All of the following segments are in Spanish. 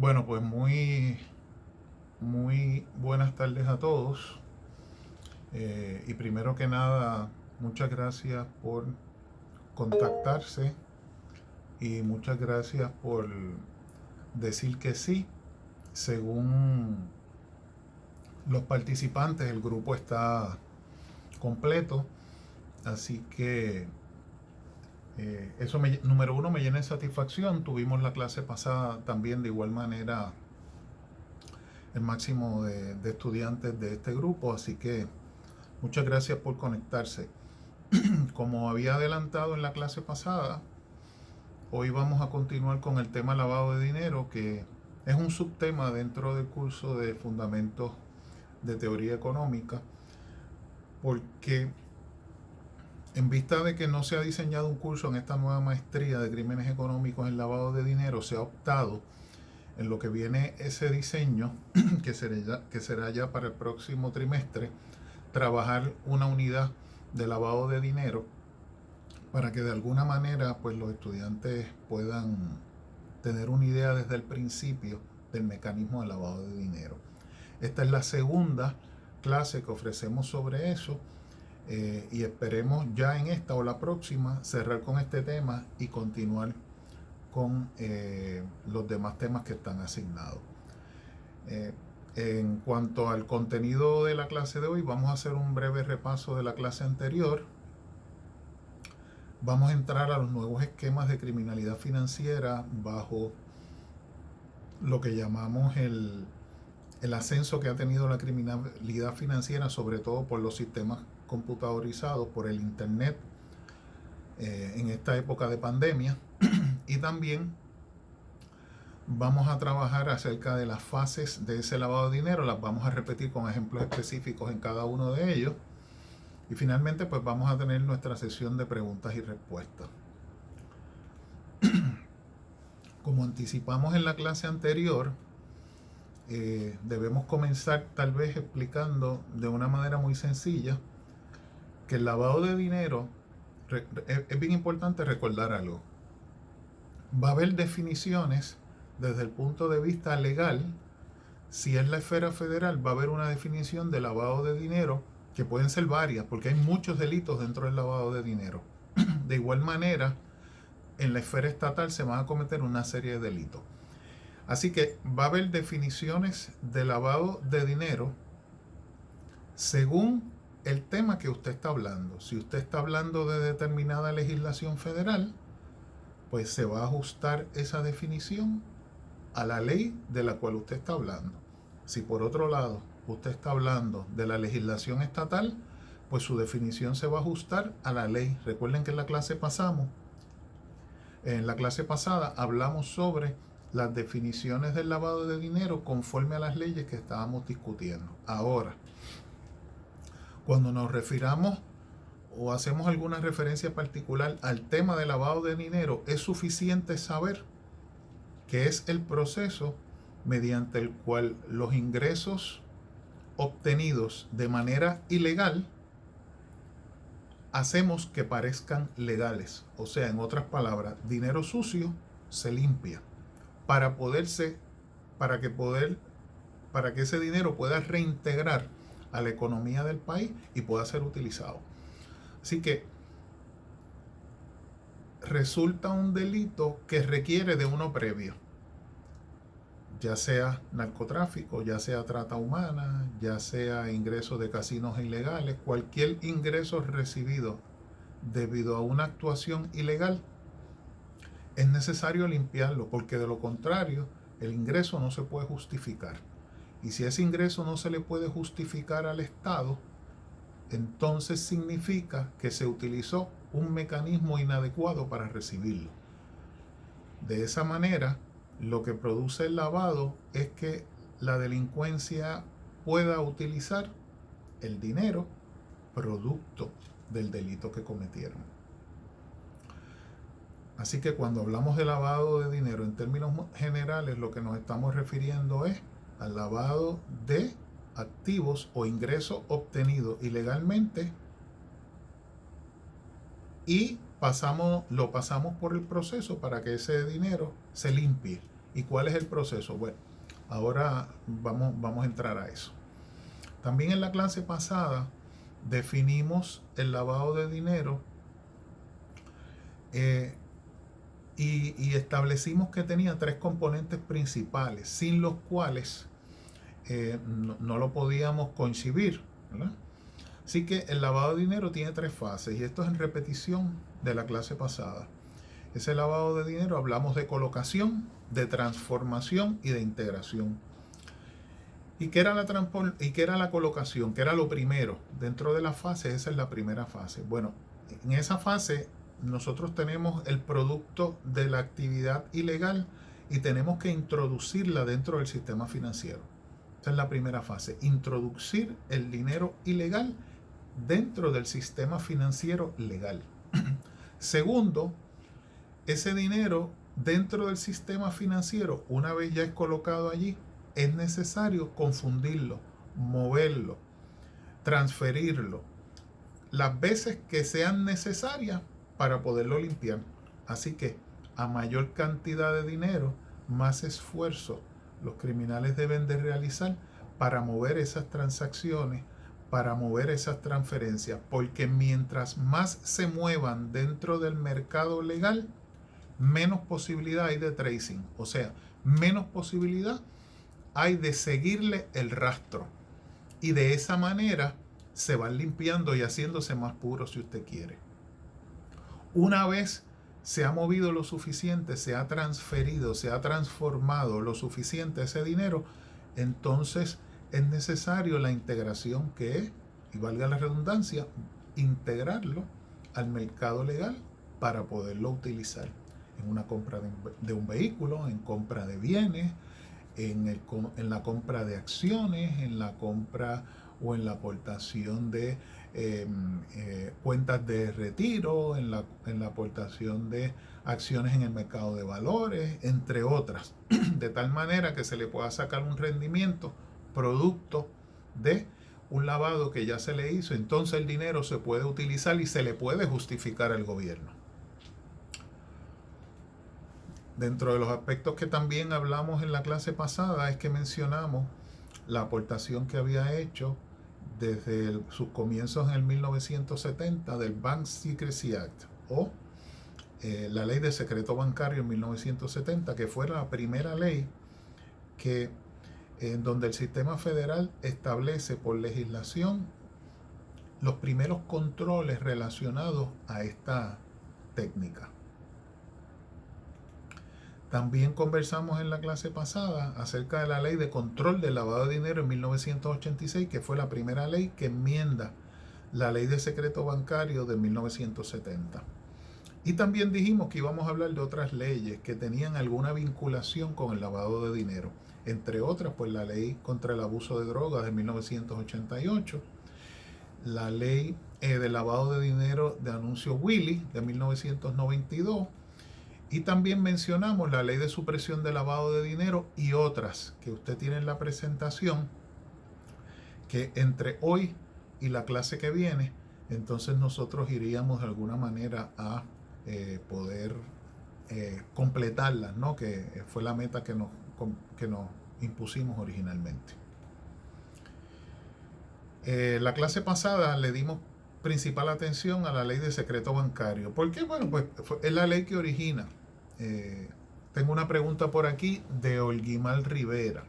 Bueno, pues muy buenas tardes a todos. Y primero que nada, muchas gracias por contactarse y muchas gracias por decir que sí. Según los participantes, el grupo está completo, así que número uno, me llena de satisfacción. Tuvimos la clase pasada también de igual manera el máximo de estudiantes de este grupo, así que muchas gracias por conectarse. Como había adelantado en la clase pasada, hoy vamos a continuar con el tema lavado de dinero, que es un subtema dentro del curso de Fundamentos de Teoría Económica, porque en vista de que no se ha diseñado un curso en esta nueva maestría de crímenes económicos en lavado de dinero, se ha optado en lo que viene ese diseño, que será ya para el próximo trimestre, trabajar una unidad de lavado de dinero para que de alguna manera pues los estudiantes puedan tener una idea desde el principio del mecanismo de lavado de dinero. Esta es la segunda clase que ofrecemos sobre eso, y esperemos ya en esta o la próxima cerrar con este tema y continuar con los demás temas que están asignados. En cuanto al contenido de la clase de hoy, vamos a hacer un breve repaso de la clase anterior. Vamos a entrar a los nuevos esquemas de criminalidad financiera bajo lo que llamamos el ascenso que ha tenido la criminalidad financiera, sobre todo por los sistemas computadorizados, por el Internet, en esta época de pandemia. Y también vamos a trabajar acerca de las fases de ese lavado de dinero. Las vamos a repetir con ejemplos específicos en cada uno de ellos. Y finalmente pues vamos a tener nuestra sesión de preguntas y respuestas. Como anticipamos en la clase anterior, debemos comenzar tal vez explicando de una manera muy sencilla que el lavado de dinero, es bien importante recordar algo. Va a haber definiciones desde el punto de vista legal. Si es la esfera federal, va a haber una definición de lavado de dinero que pueden ser varias, porque hay muchos delitos dentro del lavado de dinero. De igual manera, en la esfera estatal se van a cometer una serie de delitos. Así que va a haber definiciones de lavado de dinero según el tema que usted está hablando. Si usted está hablando de determinada legislación federal, pues se va a ajustar esa definición a la ley de la cual usted está hablando. Si por otro lado usted está hablando de la legislación estatal, pues su definición se va a ajustar a la ley. Recuerden que en la clase pasada hablamos sobre las definiciones del lavado de dinero conforme a las leyes que estábamos discutiendo. Ahora, cuando nos refiramos o hacemos alguna referencia particular al tema de lavado de dinero, es suficiente saber que es el proceso mediante el cual los ingresos obtenidos de manera ilegal hacemos que parezcan legales. O sea, en otras palabras, dinero sucio se limpia para para que ese dinero pueda reintegrar a la economía del país y pueda ser utilizado. Así que resulta un delito que requiere de uno previo, ya sea narcotráfico, ya sea trata humana, ya sea ingreso de casinos ilegales. Cualquier ingreso recibido debido a una actuación ilegal es necesario limpiarlo, porque de lo contrario el ingreso no se puede justificar. Y si ese ingreso no se le puede justificar al Estado, entonces significa que se utilizó un mecanismo inadecuado para recibirlo. De esa manera, lo que produce el lavado es que la delincuencia pueda utilizar el dinero producto del delito que cometieron. Así que cuando hablamos de lavado de dinero en términos generales, lo que nos estamos refiriendo es al lavado de activos o ingresos obtenidos ilegalmente, y lo pasamos por el proceso para que ese dinero se limpie ¿Y cuál es el proceso? Bueno, ahora vamos a entrar a eso. También en la clase pasada definimos el lavado de dinero y establecimos que tenía tres componentes principales, sin los cuales no lo podíamos concebir, ¿verdad? Así que el lavado de dinero tiene tres fases y esto es en repetición de la clase pasada. Ese lavado de dinero hablamos de colocación, de transformación y de integración. ¿Y qué era la colocación? ¿Qué era lo primero? Dentro de la fase, esa es la primera fase. Bueno, en esa fase nosotros tenemos el producto de la actividad ilegal y tenemos que introducirla dentro del sistema financiero. Esa es la primera fase, introducir el dinero ilegal dentro del sistema financiero legal. Segundo, ese dinero dentro del sistema financiero, una vez ya es colocado allí, es necesario confundirlo, moverlo, transferirlo, las veces que sean necesarias para poderlo limpiar. Así que a mayor cantidad de dinero, más esfuerzo los criminales deben de realizar para mover esas transacciones, para mover esas transferencias, porque mientras más se muevan dentro del mercado legal, menos posibilidad hay de tracing, o sea, menos posibilidad hay de seguirle el rastro. Y de esa manera se van limpiando y haciéndose más puros si usted quiere. Una vez se ha movido lo suficiente, se ha transferido, se ha transformado lo suficiente ese dinero, entonces es necesario la integración que es, y valga la redundancia, integrarlo al mercado legal para poderlo utilizar en una compra de un vehículo, en compra de bienes, en la compra de acciones, en la compra o en la aportación de cuentas de retiro, en la aportación de acciones en el mercado de valores, entre otras, de tal manera que se le pueda sacar un rendimiento producto de un lavado que ya se le hizo. Entonces el dinero se puede utilizar y se le puede justificar al gobierno. Dentro de los aspectos que también hablamos en la clase pasada es que mencionamos la aportación que había hecho desde sus comienzos en el 1970 del Bank Secrecy Act o la ley de secreto bancario en 1970, que fue la primera ley que en donde el sistema federal establece por legislación los primeros controles relacionados a esta técnica. También conversamos en la clase pasada acerca de la ley de control del lavado de dinero en 1986, que fue la primera ley que enmienda la ley de secreto bancario de 1970. Y también dijimos que íbamos a hablar de otras leyes que tenían alguna vinculación con el lavado de dinero. Entre otras, pues la ley contra el abuso de drogas de 1988, la ley de lavado de dinero de anuncio Willy de 1992, y también mencionamos la ley de supresión de lavado de dinero y otras que usted tiene en la presentación, que entre hoy y la clase que viene, entonces nosotros iríamos de alguna manera a poder completarlas, ¿no? Que fue la meta que nos impusimos originalmente. La clase pasada le dimos principal atención a la ley de secreto bancario. ¿Por qué? Bueno, pues es la ley que origina. Tengo una pregunta por aquí de Olguimar Rivera.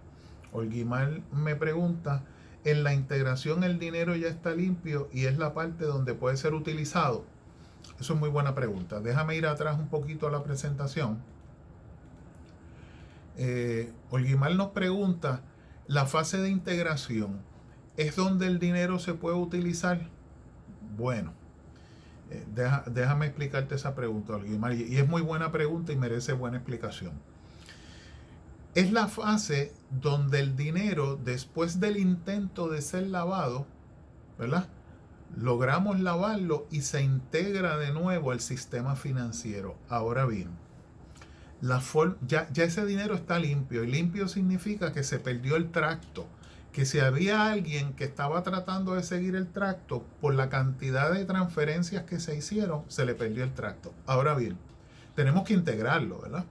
Olguimar me pregunta, ¿en la integración el dinero ya está limpio y es la parte donde puede ser utilizado? Eso es muy buena pregunta. Déjame ir atrás un poquito a la presentación. Olguimar nos pregunta, ¿la fase de integración es donde el dinero se puede utilizar? Bueno, déjame explicarte esa pregunta, Olguimar, y es muy buena pregunta y merece buena explicación. Es la fase donde el dinero, después del intento de ser lavado, ¿verdad?, logramos lavarlo y se integra de nuevo al sistema financiero. Ahora bien, ya ese dinero está limpio, y limpio significa que se perdió el tracto, que si había alguien que estaba tratando de seguir el tracto, por la cantidad de transferencias que se hicieron, se le perdió el tracto. Ahora bien, tenemos que integrarlo, ¿verdad?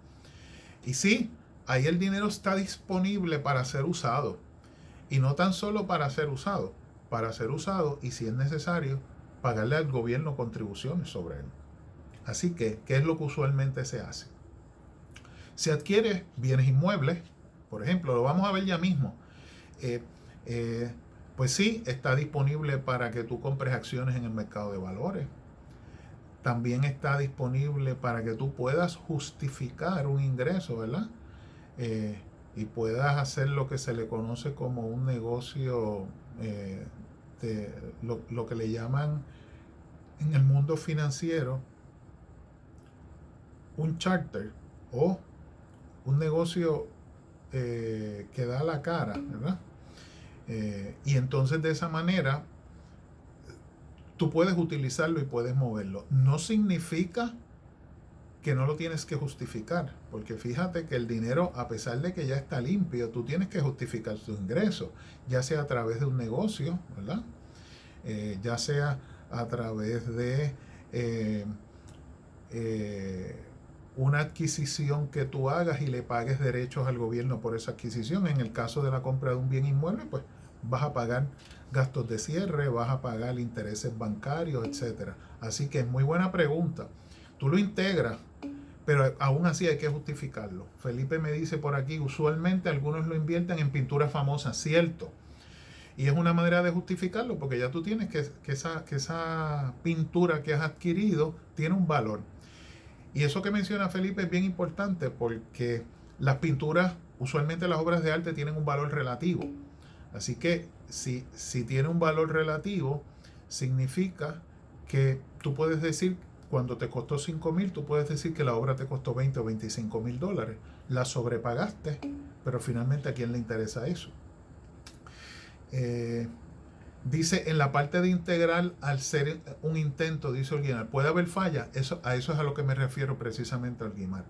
Y sí, ahí el dinero está disponible para ser usado. Y no tan solo para ser usado y si es necesario, pagarle al gobierno contribuciones sobre él. Así que, ¿qué es lo que usualmente se hace? Se adquiere bienes inmuebles, por ejemplo, lo vamos a ver ya mismo. Pues sí, está disponible para que tú compres acciones en el mercado de valores. También está disponible para que tú puedas justificar un ingreso, ¿verdad? Y puedas hacer lo que se le conoce como un negocio, de lo que le llaman en el mundo financiero un charter o un negocio que da la cara, ¿verdad? Y entonces de esa manera tú puedes utilizarlo y puedes moverlo. No significa que no lo tienes que justificar, porque fíjate que el dinero, a pesar de que ya está limpio, tú tienes que justificar tu ingreso, ya sea a través de un negocio, ¿verdad? Ya sea a través de una adquisición que tú hagas y le pagues derechos al gobierno por esa adquisición. En el caso de la compra de un bien inmueble, pues vas a pagar gastos de cierre, vas a pagar intereses bancarios, etcétera. Así que es muy buena pregunta. Tú lo integras, pero aún así hay que justificarlo. Felipe me dice por aquí, usualmente algunos lo invierten en pinturas famosas, cierto. Y es una manera de justificarlo porque ya tú tienes que esa pintura que has adquirido tiene un valor. Y eso que menciona Felipe es bien importante porque las pinturas, usualmente las obras de arte tienen un valor relativo. Así que si tiene un valor relativo, significa que tú puedes decir, cuando te costó 5,000, tú puedes decir que la obra te costó 20 o 25 mil dólares. La sobrepagaste, pero finalmente ¿a quién le interesa eso? Dice, en la parte de integral, al ser un intento, dice Olguimar, ¿puede haber falla? A eso es a lo que me refiero precisamente, Olguimar.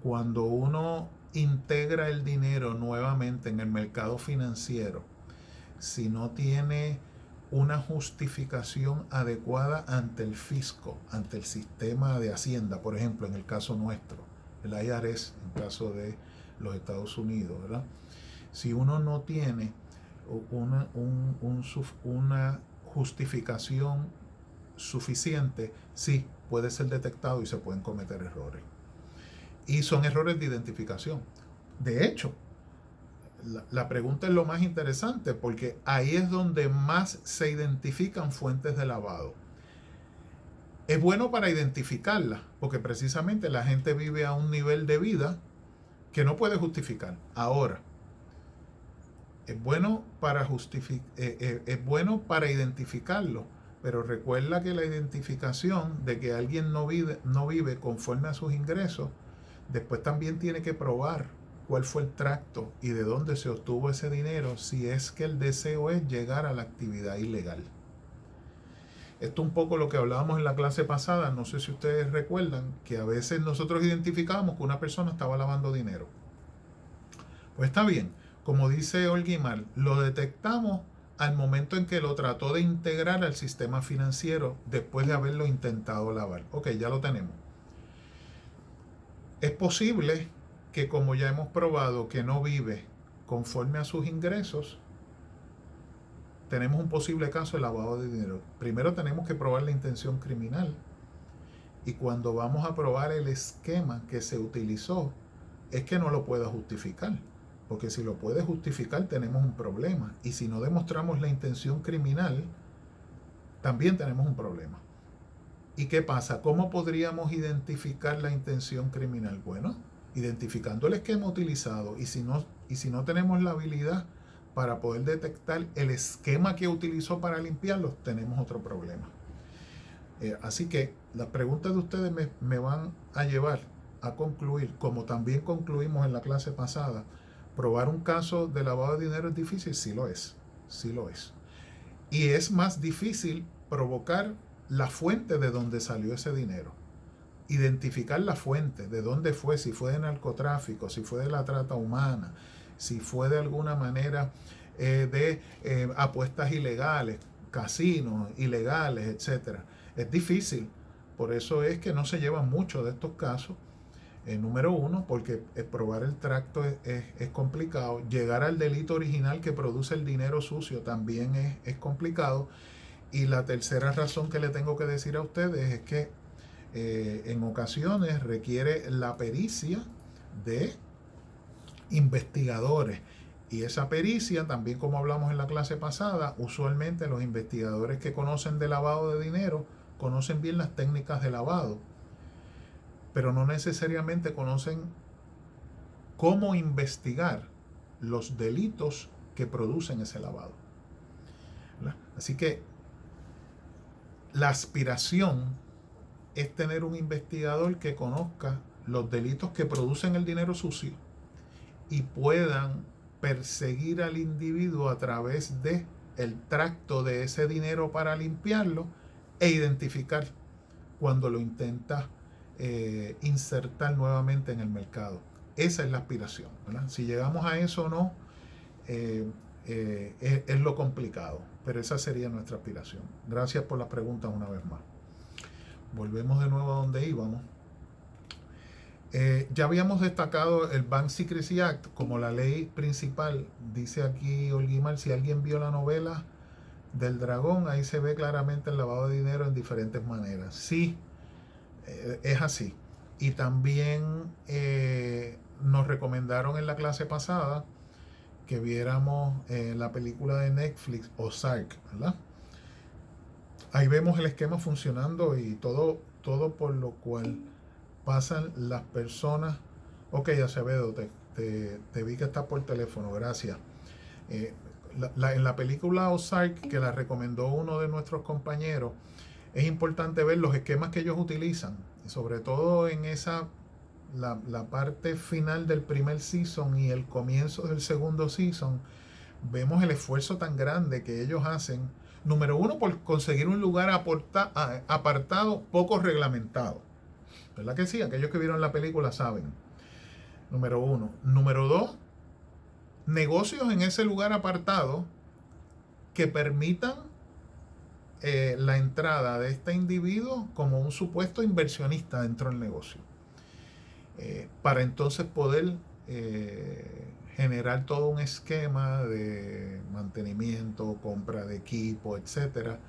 Cuando uno integra el dinero nuevamente en el mercado financiero, si no tiene una justificación adecuada ante el fisco, ante el sistema de Hacienda, por ejemplo, en el caso nuestro, el IRS, en el caso de los Estados Unidos, ¿verdad? Si uno no tiene una justificación suficiente, sí, puede ser detectado y se pueden cometer errores. Y son errores de identificación. De hecho, la pregunta es lo más interesante porque ahí es donde más se identifican fuentes de lavado. Es bueno para identificarlas porque precisamente la gente vive a un nivel de vida que no puede justificar. Ahora, es bueno para identificarlo, pero recuerda que la identificación de que alguien no vive conforme a sus ingresos, después también tiene que probar cuál fue el tracto y de dónde se obtuvo ese dinero si es que el deseo es llegar a la actividad ilegal. Esto es un poco lo que hablábamos en la clase pasada, no sé si ustedes recuerdan, que a veces nosotros identificábamos que una persona estaba lavando dinero. Pues está bien, como dice Olguimar, lo detectamos al momento en que lo trató de integrar al sistema financiero después de haberlo intentado lavar. Ok, ya lo tenemos. Es posible que, como ya hemos probado que no vive conforme a sus ingresos, tenemos un posible caso de lavado de dinero. Primero tenemos que probar la intención criminal. Y cuando vamos a probar el esquema que se utilizó, es que no lo pueda justificar. Porque si lo puede justificar, tenemos un problema. Y si no demostramos la intención criminal, también tenemos un problema. ¿Y qué pasa? ¿Cómo podríamos identificar la intención criminal? Bueno, identificando el esquema utilizado. Y si no tenemos la habilidad para poder detectar el esquema que utilizó para limpiarlos, tenemos otro problema. Así que las preguntas de ustedes me van a llevar a concluir, como también concluimos en la clase pasada, probar un caso de lavado de dinero es difícil, sí lo es. Y es más difícil provocar la fuente de donde salió ese dinero. Identificar la fuente, de dónde fue, si fue de narcotráfico, si fue de la trata humana, si fue de alguna manera de apuestas ilegales, casinos ilegales, etc. Es difícil, por eso es que no se llevan mucho de estos casos Número uno, porque probar el tracto es complicado. Llegar al delito original que produce el dinero sucio también es complicado. Y la tercera razón que le tengo que decir a ustedes es que en ocasiones requiere la pericia de investigadores. Y esa pericia, también como hablamos en la clase pasada, usualmente los investigadores que conocen de lavado de dinero conocen bien las técnicas de lavado, pero no necesariamente conocen cómo investigar los delitos que producen ese lavado. ¿Verdad? Así que la aspiración es tener un investigador que conozca los delitos que producen el dinero sucio y puedan perseguir al individuo a través de el tracto de ese dinero para limpiarlo e identificar cuando lo intenta insertar nuevamente en el mercado. Esa es la aspiración, ¿verdad? Si llegamos a eso o no, es lo complicado, pero esa sería nuestra aspiración. Gracias por las preguntas una vez más. Volvemos de nuevo a donde íbamos. Ya habíamos destacado el Bank Secrecy Act como la ley principal. Dice aquí Olguimar, si alguien vio la novela del dragón, ahí se ve claramente el lavado de dinero en diferentes maneras. Sí, es así. Y también nos recomendaron en la clase pasada que viéramos la película de Netflix Ozark, ¿verdad? Ahí vemos el esquema funcionando y todo por lo cual pasan las personas. Ok, Acevedo, te vi que estás por teléfono, gracias. En la película Ozark, que la recomendó uno de nuestros compañeros, es importante ver los esquemas que ellos utilizan, sobre todo en la parte final del primer season y el comienzo del segundo season. Vemos el esfuerzo tan grande que ellos hacen, número uno, por conseguir un lugar apartado poco reglamentado. ¿Verdad que sí? Aquellos que vieron la película saben. Número uno. Número dos, negocios en ese lugar apartado que permitan la entrada de este individuo como un supuesto inversionista dentro del negocio. Para entonces poder generar todo un esquema de mantenimiento, compra de equipo, etcétera,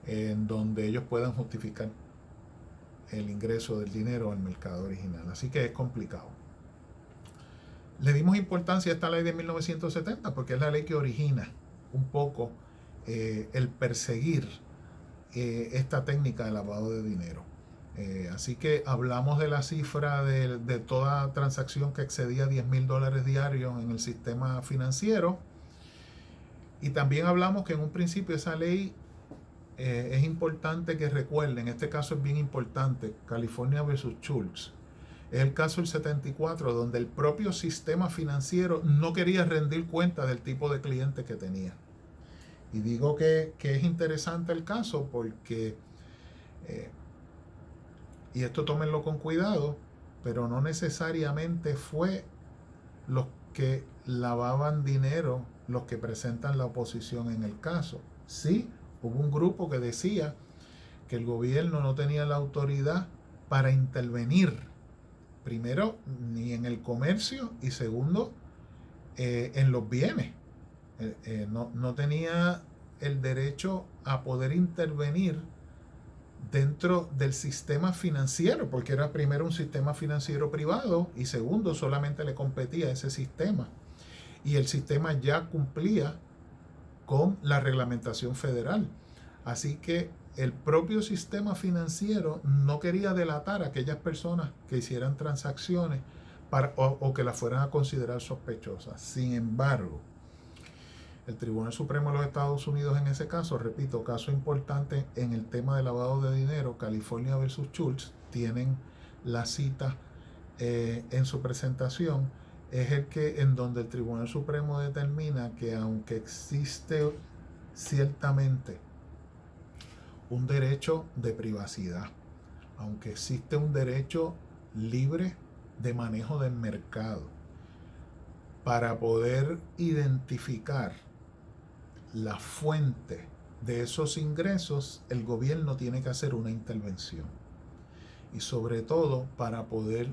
en donde ellos puedan justificar el ingreso del dinero al mercado original. Así que es complicado. Le dimos importancia a esta ley de 1970 porque es la ley que origina un poco el perseguir esta técnica de lavado de dinero. Así que hablamos de la cifra de toda transacción que excedía $10,000 diarios en el sistema financiero, y también hablamos que en un principio esa ley es importante que recuerden, en este caso es bien importante, California versus Schultz. Es el caso del 74, donde el propio sistema financiero no quería rendir cuenta del tipo de cliente que tenía. Y digo que es interesante el caso porque, y esto tómenlo con cuidado, pero no necesariamente fue los que lavaban dinero los que presentan la oposición en el caso. Sí, hubo un grupo que decía que el gobierno no tenía la autoridad para intervenir, primero, ni en el comercio, y segundo, en los bienes. No tenía el derecho a poder intervenir dentro del sistema financiero, porque era primero un sistema financiero privado y segundo, solamente le competía a ese sistema. Y el sistema ya cumplía con la reglamentación federal. Así que el propio sistema financiero no quería delatar a aquellas personas que hicieran transacciones o que las fueran a considerar sospechosas. Sin embargo, el Tribunal Supremo de los Estados Unidos en ese caso, repito, caso importante en el tema de lavado de dinero, California versus Schultz, tienen la cita en su presentación, es el que en donde el Tribunal Supremo determina que aunque existe ciertamente un derecho de privacidad, aunque existe un derecho libre de manejo del mercado, para poder identificar la fuente de esos ingresos, el gobierno tiene que hacer una intervención. Y sobre todo para poder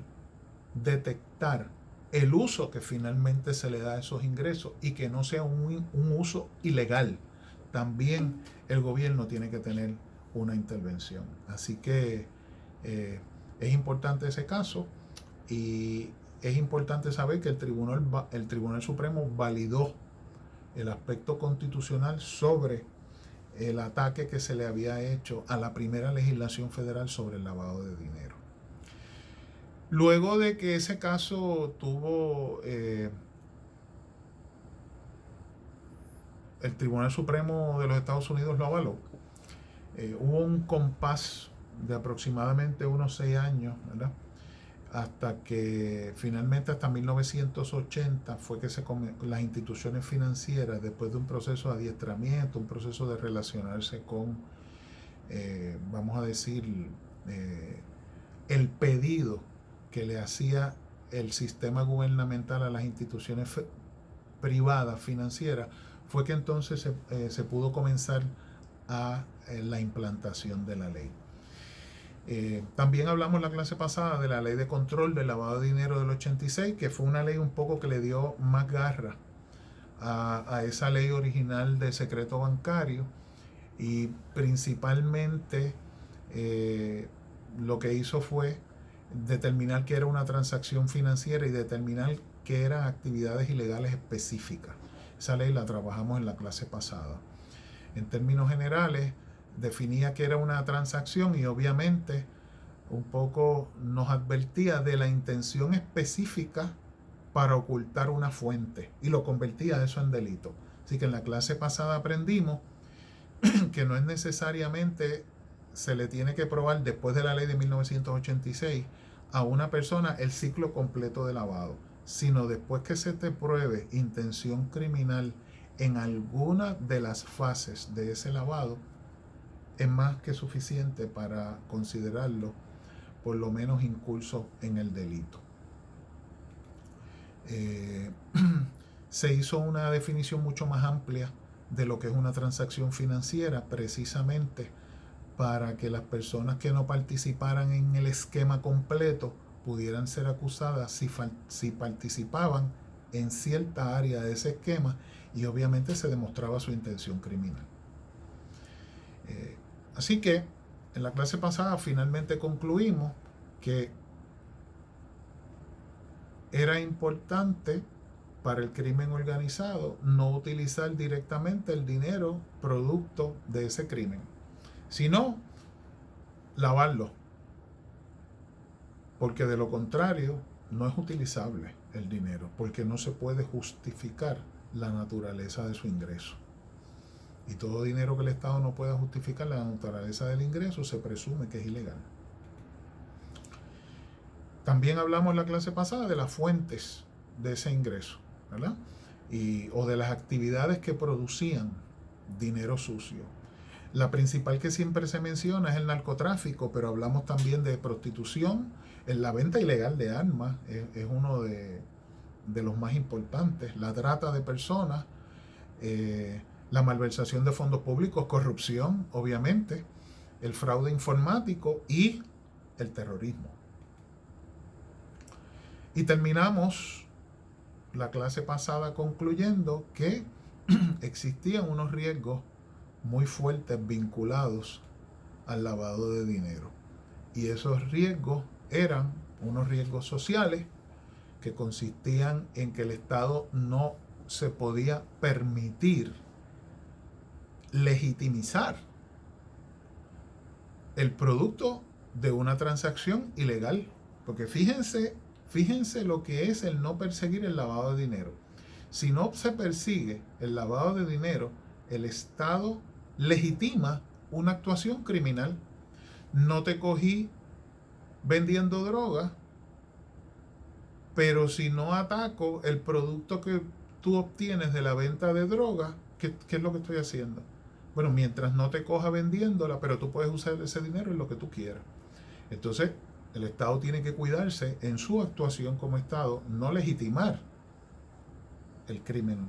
detectar el uso que finalmente se le da a esos ingresos y que no sea un uso ilegal. También el gobierno tiene que tener una intervención. Así que es importante ese caso y es importante saber que el Tribunal Supremo validó el aspecto constitucional sobre el ataque que se le había hecho a la primera legislación federal sobre el lavado de dinero. Luego de que ese caso tuvo el Tribunal Supremo de los Estados Unidos lo avaló, hubo un compás de aproximadamente unos 6 años, ¿verdad? Hasta que finalmente hasta 1980 fue que las instituciones financieras, después de un proceso de adiestramiento, un proceso de relacionarse con, vamos a decir, el pedido que le hacía el sistema gubernamental a las instituciones privadas financieras, fue que entonces se pudo comenzar a la implantación de la ley. También hablamos la clase pasada de la ley de control del lavado de dinero del 86, que fue una ley un poco que le dio más garra a esa ley original de secreto bancario, y principalmente lo que hizo fue determinar que era una transacción financiera y determinar que eran actividades ilegales específicas. Esa ley la trabajamos en la clase pasada. En términos generales, definía que era una transacción y obviamente un poco nos advertía de la intención específica para ocultar una fuente y lo convertía eso en delito. Así que en la clase pasada aprendimos que no es necesariamente se le tiene que probar después de la ley de 1986 a una persona el ciclo completo de lavado, sino después que se te pruebe intención criminal en alguna de las fases de ese lavado, es más que suficiente para considerarlo por lo menos incurso en el delito. Se hizo una definición mucho más amplia de lo que es una transacción financiera, precisamente para que las personas que no participaran en el esquema completo pudieran ser acusadas si participaban en cierta área de ese esquema y obviamente se demostraba su intención criminal. Así que en la clase pasada finalmente concluimos que era importante para el crimen organizado no utilizar directamente el dinero producto de ese crimen, sino lavarlo, porque de lo contrario no es utilizable el dinero, porque no se puede justificar la naturaleza de su ingreso. Y todo dinero que el Estado no pueda justificar la naturaleza del ingreso se presume que es ilegal. También hablamos en la clase pasada de las fuentes de ese ingreso, ¿verdad? O de las actividades que producían dinero sucio. La principal que siempre se menciona es el narcotráfico, pero hablamos también de prostitución, la venta ilegal de armas es uno de los más importantes, la trata de personas, la malversación de fondos públicos, corrupción, obviamente, el fraude informático y el terrorismo. Y terminamos la clase pasada concluyendo que existían unos riesgos muy fuertes vinculados al lavado de dinero. Y esos riesgos eran unos riesgos sociales que consistían en que el Estado no se podía permitir legitimizar el producto de una transacción ilegal. Porque fíjense lo que es el no perseguir el lavado de dinero. Si no se persigue el lavado de dinero, el Estado legitima una actuación criminal. No te cogí vendiendo droga, pero si no ataco el producto que tú obtienes de la venta de droga, ¿qué es lo que estoy haciendo? Bueno, mientras no te coja vendiéndola, pero tú puedes usar ese dinero en lo que tú quieras. Entonces, el Estado tiene que cuidarse en su actuación como Estado, no legitimar el crimen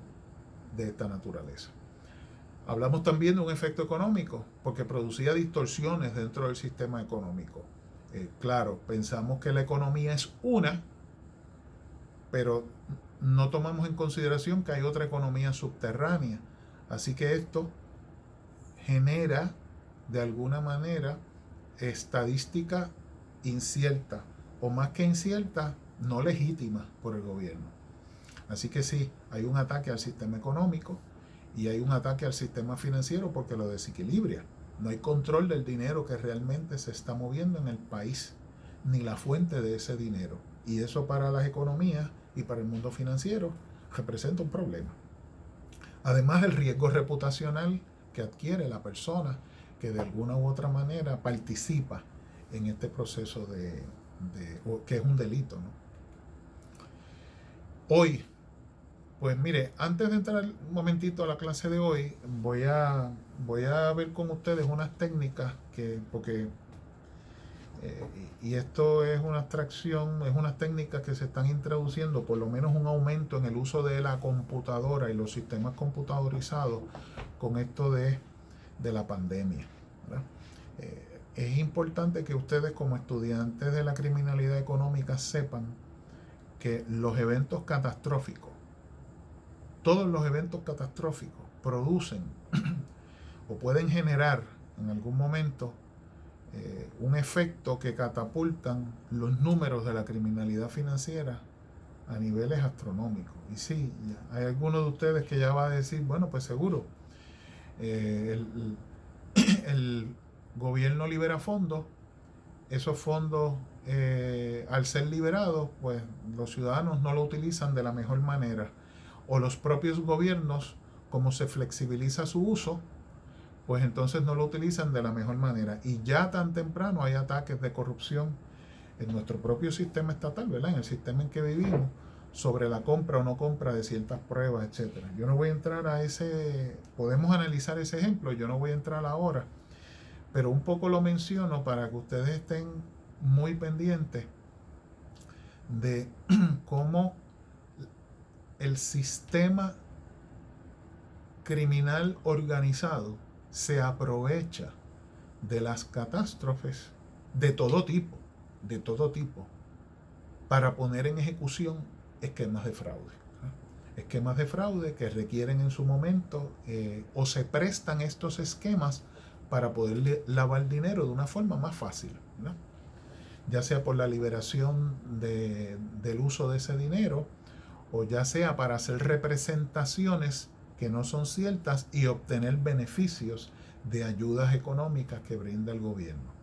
de esta naturaleza. Hablamos también de un efecto económico, porque producía distorsiones dentro del sistema económico. Claro, pensamos que la economía es una, pero no tomamos en consideración que hay otra economía subterránea. Así que esto genera de alguna manera estadística incierta, o más que incierta, no legítima por el gobierno. Así que sí, hay un ataque al sistema económico y hay un ataque al sistema financiero porque lo desequilibra. No hay control del dinero que realmente se está moviendo en el país, ni la fuente de ese dinero. Y eso para las economías y para el mundo financiero representa un problema. Además, el riesgo reputacional que adquiere la persona que de alguna u otra manera participa en este proceso que es un delito, ¿no? Hoy, pues mire, antes de entrar un momentito a la clase de hoy, voy a ver con ustedes unas técnicas y esto es una abstracción, es unas técnicas que se están introduciendo, por lo menos un aumento en el uso de la computadora y los sistemas computadorizados con esto de la pandemia, ¿verdad? Es importante que ustedes como estudiantes de la criminalidad económica sepan que los eventos catastróficos, todos los eventos catastróficos producen o pueden generar en algún momento un efecto que catapultan los números de la criminalidad financiera a niveles astronómicos. Y sí, hay algunos de ustedes que ya va a decir, bueno, pues seguro, el gobierno libera fondos, esos fondos al ser liberados, pues los ciudadanos no lo utilizan de la mejor manera, o los propios gobiernos, como se flexibiliza su uso, pues entonces no lo utilizan de la mejor manera. Y ya tan temprano hay ataques de corrupción en nuestro propio sistema estatal, ¿verdad? En el sistema en que vivimos, sobre la compra o no compra de ciertas pruebas, etcétera. Yo no voy a entrar a podemos analizar ese ejemplo, yo no voy a entrar ahora, pero un poco lo menciono para que ustedes estén muy pendientes de cómo el sistema criminal organizado se aprovecha de las catástrofes de todo tipo, para poner en ejecución esquemas de fraude. Esquemas de fraude que requieren en su momento o se prestan estos esquemas para poder lavar dinero de una forma más fácil, ¿no? Ya sea por la liberación del uso de ese dinero, o ya sea para hacer representaciones que no son ciertas y obtener beneficios de ayudas económicas que brinda el gobierno.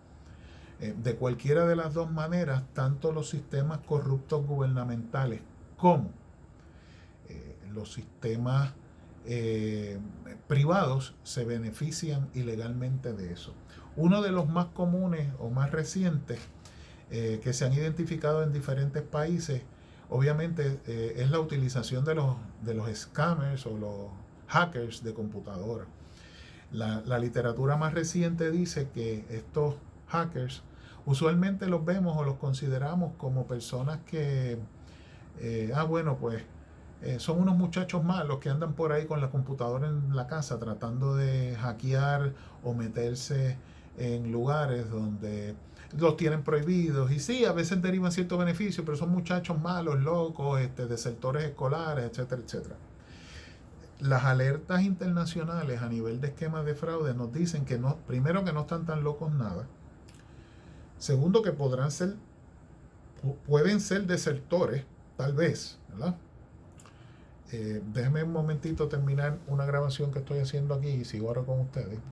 De cualquiera de las dos maneras, tanto los sistemas corruptos gubernamentales como los sistemas privados se benefician ilegalmente de eso. Uno de los más comunes o más recientes que se han identificado en diferentes países, obviamente, es la utilización de los scammers o los hackers de computadora. La literatura más reciente dice que estos hackers usualmente los vemos o los consideramos como personas que, son unos muchachos malos que andan por ahí con la computadora en la casa tratando de hackear o meterse en lugares donde los tienen prohibidos. Y sí, a veces derivan ciertos beneficios, pero son muchachos malos, locos, desertores escolares, etcétera, etcétera. Las alertas internacionales a nivel de esquemas de fraude nos dicen que no, primero, que no están tan locos nada. Segundo, que pueden ser desertores, tal vez, ¿verdad? Déjenme un momentito terminar una grabación que estoy haciendo aquí y sigo ahora con ustedes.